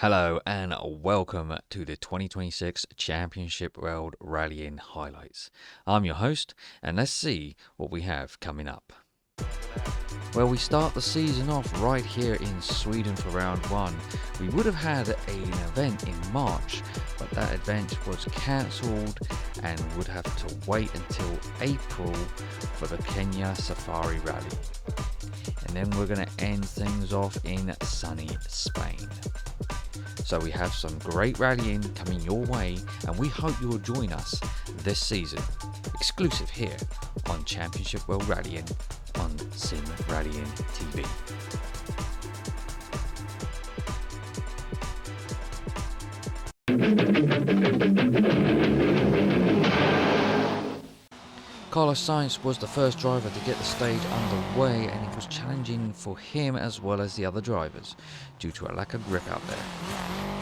Hello and welcome to the 2026 Championship World Rallying highlights. I'm your host, and let's see what we have coming up. Well, we start the season off right here in Sweden for round one. We would have had an event in March, but that event was cancelled and would have to wait until April for the Kenya Safari Rally. And then we're going to end things off in sunny Spain. So we have some great rallying coming your way, and we hope you'll join us this season, exclusive here on Championship World Rallying on Sim Rallying TV. Carlos Sainz was the first driver to get the stage underway, and it was challenging for him as well as the other drivers due to a lack of grip out there.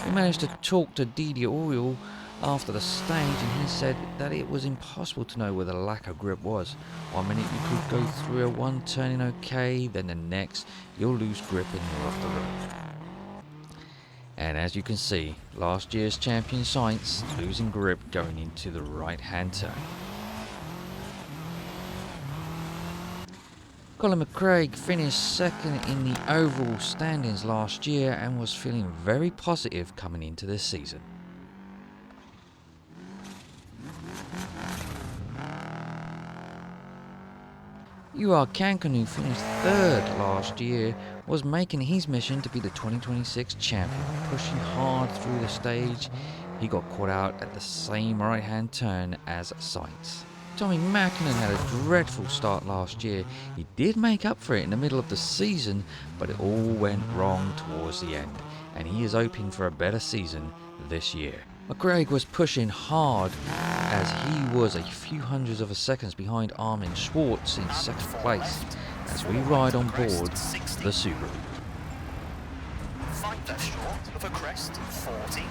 We managed to talk to Didier Auriol after the stage, and he said that it was impossible to know where the lack of grip was. 1 minute you could go through a one turning okay, then the next you'll lose grip and you're off the road. And as you can see, last year's champion Sainz losing grip going into the right hand turn. Colin McRae finished second in the overall standings last year and was feeling very positive coming into this season. UR Kankan, who finished third last year, was making his mission to be the 2026 champion, pushing hard through the stage. He got caught out at the same right hand turn as Sainz. Tommy Mäkinen had a dreadful start last year. He did make up for it in the middle of the season, but it all went wrong towards the end, and he is hoping for a better season this year. McGregor was pushing hard as he was a few hundreds of seconds behind Armin Schwartz in second place as we ride on board the Subaru. 5 left short of a crest, 40.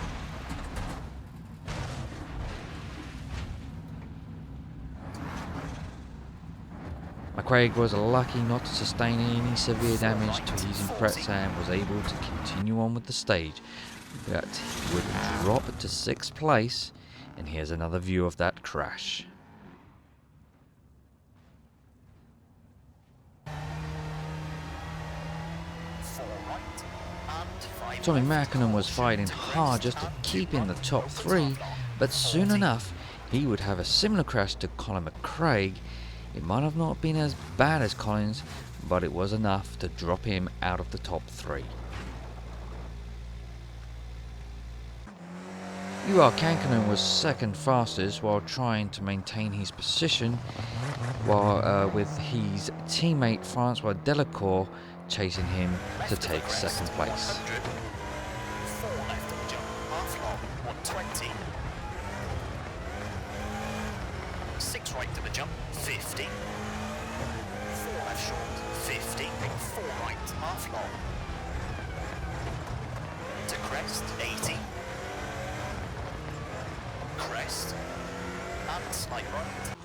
McCraig was lucky not to sustain any severe damage to his Impreza and was able to continue on with the stage, but he would drop to 6th place, and here's another view of that crash. Tommy Mäkinen was fighting hard just to keep in the top 3, but soon enough he would have a similar crash to Colin McCraig. It might have not been as bad as Collins, but it was enough to drop him out of the top 3. UR Kankanen was second fastest while trying to maintain his position, while with his teammate Francois Delacour chasing him to take second place. 4 left of the jump, half long, 120. 6 right to the jump, 50. 4 left short, 50. 4 right, half long. To crest, 80. Crest, and slight right.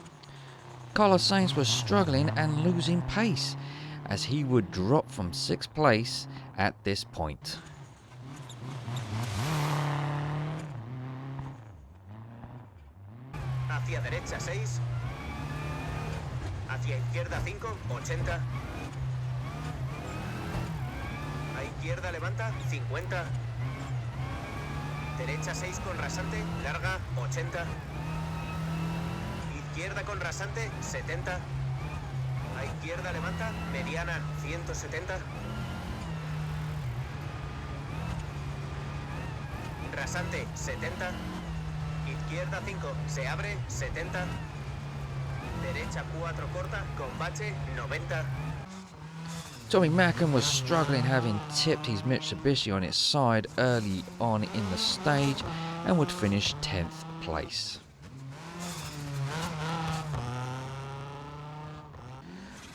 Carlos Sainz was struggling and losing pace as he would drop from 6th place at this point. Hacia derecha 6, hacia izquierda 5, 80, a izquierda levanta 50, derecha 6 con rasante, larga 80, izquierda con rasante 70, a izquierda levanta, mediana 170, rasante 70, izquierda 5, se abre, 70. Derecha 4 corta, con bache, 90. Tommy Mäkinen was struggling, having tipped his Mitsubishi on its side early on in the stage and would finish 10th place.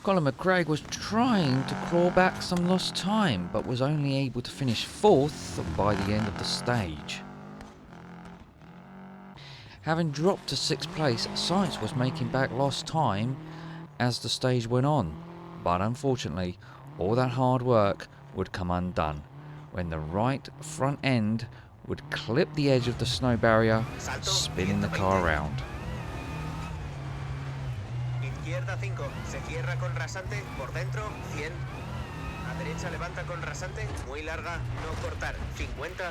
Colin McCraig was trying to claw back some lost time, but was only able to finish 4th by the end of the stage. Having dropped to 6th place, Sainz was making back lost time as the stage went on, but unfortunately all that hard work would come undone when the right front end would clip the edge of the snow barrier, spinning the car around. Izquierda 5, se cierra con rasante, por dentro 100. A derecha levanta con rasante, muy larga, no cortar, 50.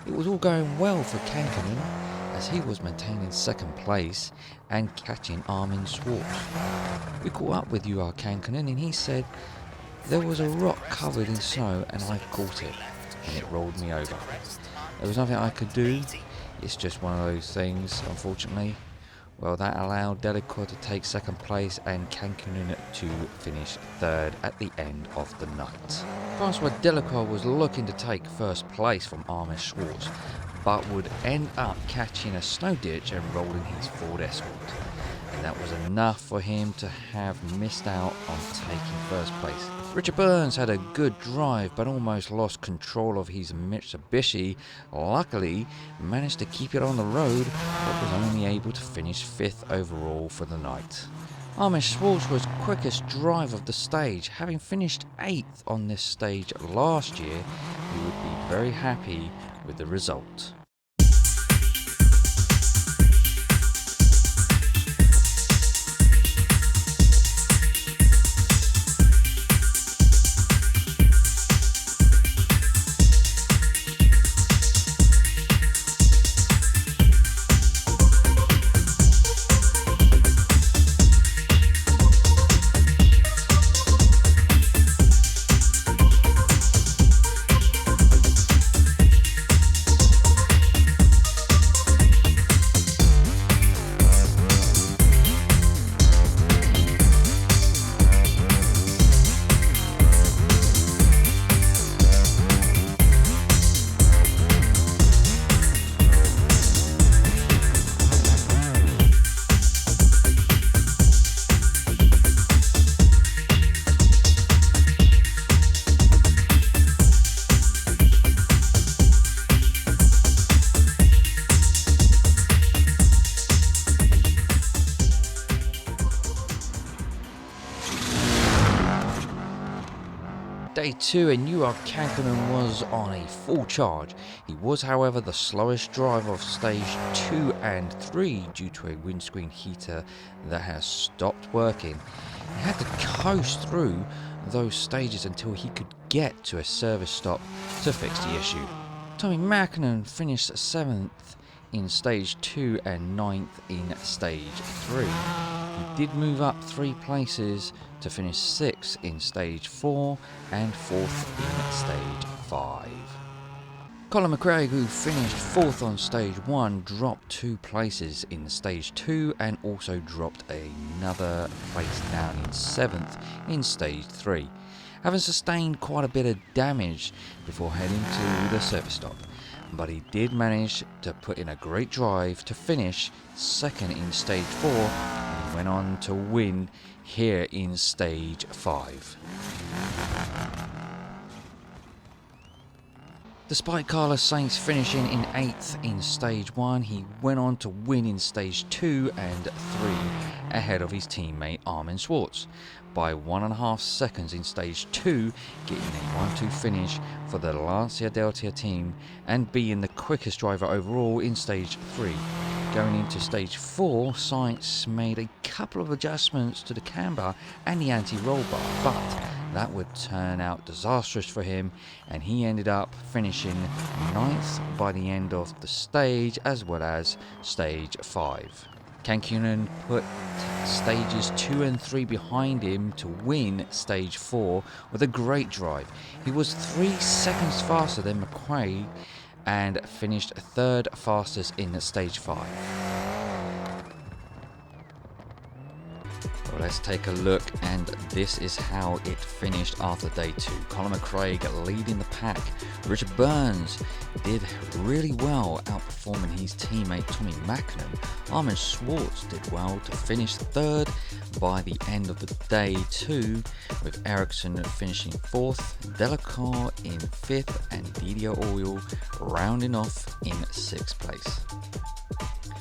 It was all going well for Kankkunen, as he was maintaining second place and catching Armin Schwartz. We caught up with UR Kankkunen and he said, "There was a rock covered in snow and I caught it, and it rolled me over. There was nothing I could do, it's just one of those things, unfortunately." Well, that allowed Delacour to take second place and Kankkunen to finish third at the end of the night. Francois Delacour was looking to take first place from Armin Schwartz, but would end up catching a snow ditch and rolling his Ford Escort. And that was enough for him to have missed out on taking first place. Richard Burns had a good drive but almost lost control of his Mitsubishi. Luckily, managed to keep it on the road but was only able to finish 5th overall for the night. Armin Schwartz was quickest driver of the stage, having finished 8th on this stage last year. He would be very happy with the result. Day 2 and UR Kankkunen was on a full charge. He was, however, the slowest driver of stage 2 and 3 due to a windscreen heater that has stopped working. He had to coast through those stages until he could get to a service stop to fix the issue. Tommy Mäkinen finished 7th in stage 2 and 9th in stage 3. He did move up 3 places to finish 6th in stage 4 and 4th in stage 5. Colin McRae, who finished 4th on stage 1, dropped 2 places in stage 2 and also dropped another place down in 7th in stage 3, having sustained quite a bit of damage before heading to the service stop. But he did manage to put in a great drive to finish 2nd in stage 4 and went on to win here in stage 5. Despite Carlos Sainz finishing in 8th in stage 1, he went on to win in stage 2 and 3 ahead of his teammate Armin Schwartz by 1.5 seconds in stage 2, getting a 1-2 finish for the Lancia Delta team and being the quickest driver overall in stage 3. Going into stage 4, Sainz made a couple of adjustments to the camber and the anti-roll bar, but that would turn out disastrous for him, and he ended up finishing 9th by the end of the stage as well as stage 5. Kankkunen put stages 2 and 3 behind him to win stage 4 with a great drive. He was 3 seconds faster than McRae and finished 3rd fastest in stage 5. Well, let's take a look, and this is how it finished after day 2. Colin McRae leading the pack. Richard Burns did really well, outperforming his teammate Tommy Mäkinen. Armin Schwartz did well to finish 3rd by the end of the day 2, with Ericsson finishing 4th, Delacour in 5th, and Didier Oil rounding off in 6th place.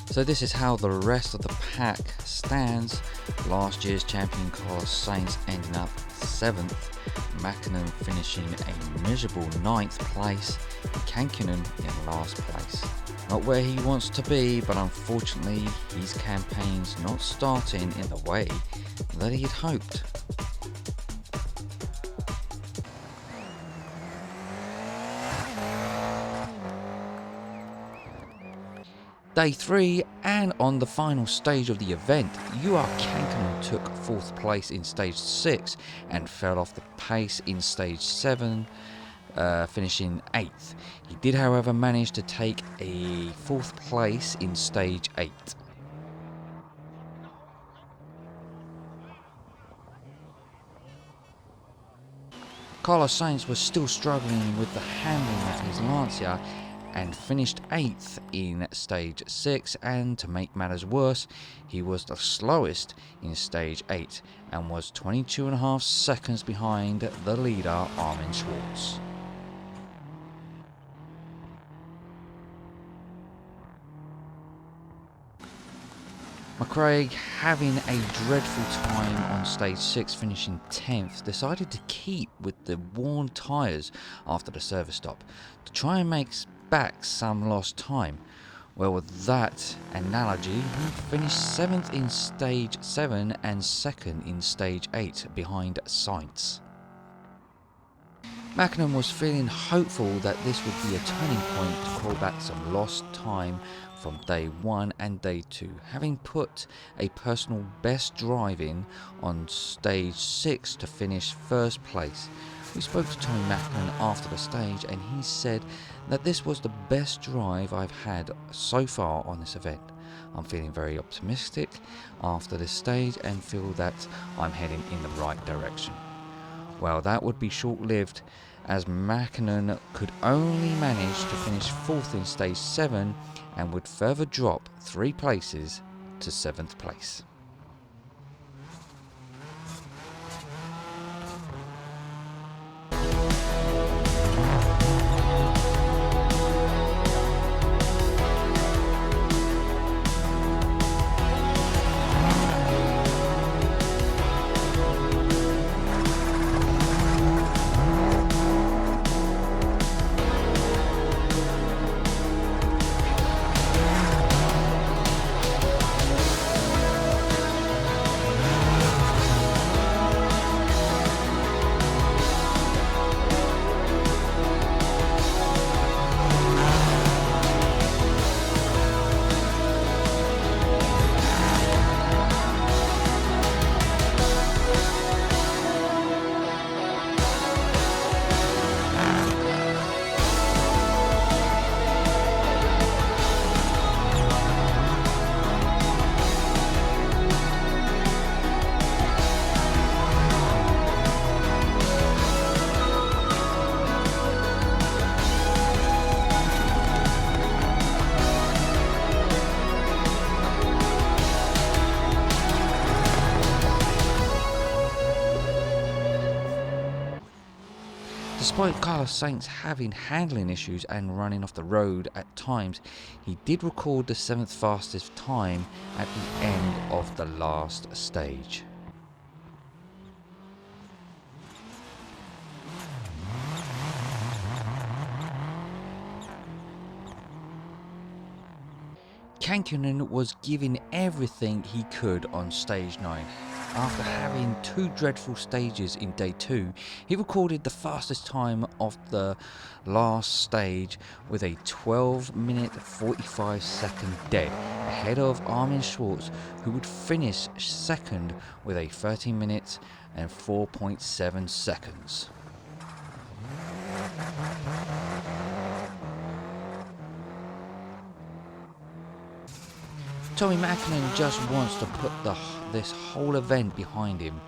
So this is how the rest of the pack stands. Last year's champion Carlos Sainz ending up 7th, Mäkinen finishing a miserable 9th place, and Kankkunen in last place. Not where he wants to be, but unfortunately his campaign's not starting in the way that he'd hoped. Day 3, and on the final stage of the event, Kankkunen took 4th place in stage 6 and fell off the pace in stage 7, finishing 8th. He did, however, manage to take a 4th place in stage 8. Carlos Sainz was still struggling with the handling of his Lancia and finished 8th in stage 6, and to make matters worse, he was the slowest in stage 8 and was 22.5 seconds behind the leader Armin Schwarz. McCraig, having a dreadful time on stage 6, finishing 10th, decided to keep with the worn tyres after the service stop to try and make back some lost time. Well, with that analogy, he finished 7th in stage 7 and 2nd in stage 8 behind Sainz. Mäkinen was feeling hopeful that this would be a turning point to call back some lost time from day 1 and day 2, having put a personal best drive in on stage 6 to finish 1st place. We spoke to Tommy Mäkinen after the stage, and he said that this was the best drive I've had so far on this event. I'm feeling very optimistic after this stage and feel that I'm heading in the right direction. Well, that would be short-lived, as Mäkinen could only manage to finish 4th in stage 7 and would further drop 3 places to 7th place. Despite Carlos Sainz having handling issues and running off the road at times, he did record the 7th fastest time at the end of the last stage. Kankkunen was giving everything he could on stage 9. After having 2 dreadful stages in day 2, he recorded the fastest time of the last stage with a 12-minute 45-second dead, ahead of Armin Schwarz, who would finish 2nd with a 13 minutes and 4.7 seconds. Tommy Mäkinen just wants to put this whole event behind him,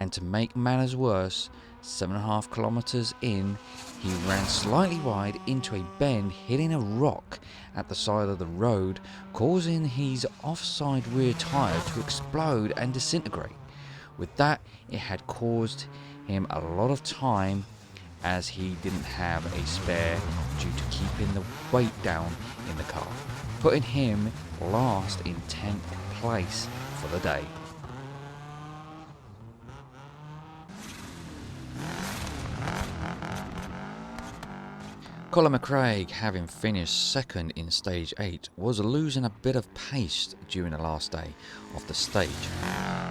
and to make matters worse, 7.5 kilometers in, he ran slightly wide into a bend, hitting a rock at the side of the road, causing his offside rear tyre to explode and disintegrate. With that, it had caused him a lot of time, as he didn't have a spare due to keeping the weight down in the car. putting him last in 10th place for the day. Colin McRae, having finished second in stage 8, was losing a bit of pace during the last day of the stage.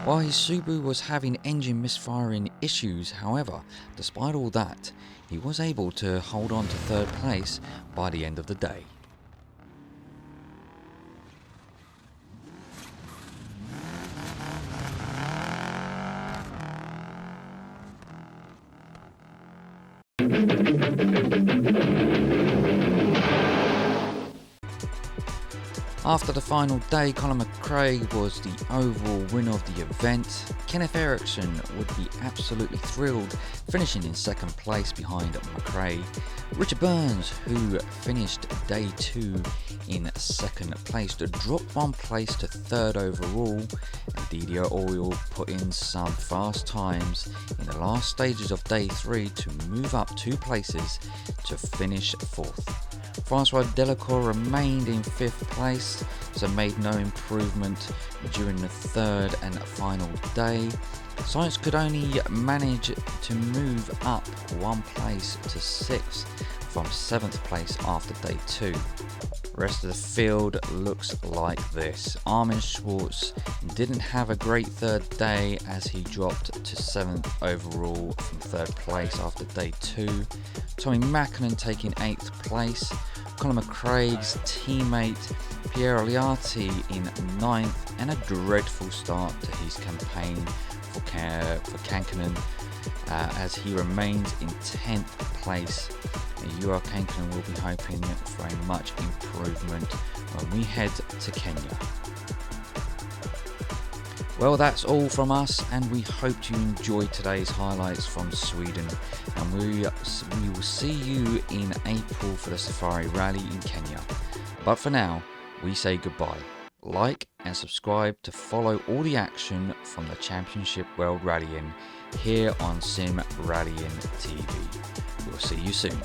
While his Subaru was having engine misfiring issues, however, despite all that, he was able to hold on to third place by the end of the day. After the final day, Colin McRae was the overall winner of the event. Kenneth Eriksson would be absolutely thrilled, finishing in second place behind McRae. Richard Burns, who finished day 2 in second place, dropped 1 place to third overall. And Didier Oil put in some fast times in the last stages of day 3 to move up 2 places to finish 4th. Francois Delacour remained in 5th place, so made no improvement during the third and final day. Science could only manage to move up 1 place to 6th from 7th place after day 2. Rest of the field looks like this. Armin Schwartz didn't have a great third day as he dropped to 7th overall from 3rd place after day 2. Tommy Mackinnon taking 8th place. Colin McRae's teammate Pierre Oliati in 9th, and a dreadful start to his campaign for Kankkunen as he remains in 10th place. Juha Kankkunen will be hoping for a much improvement when we head to Kenya. Well, that's all from us, and we hope you enjoyed today's highlights from Sweden, and we will see you in April for the Safari Rally in Kenya. But for now, we say goodbye. Like and subscribe to follow all the action from the Championship World Rallying here on Sim Rallying TV. We'll see you soon.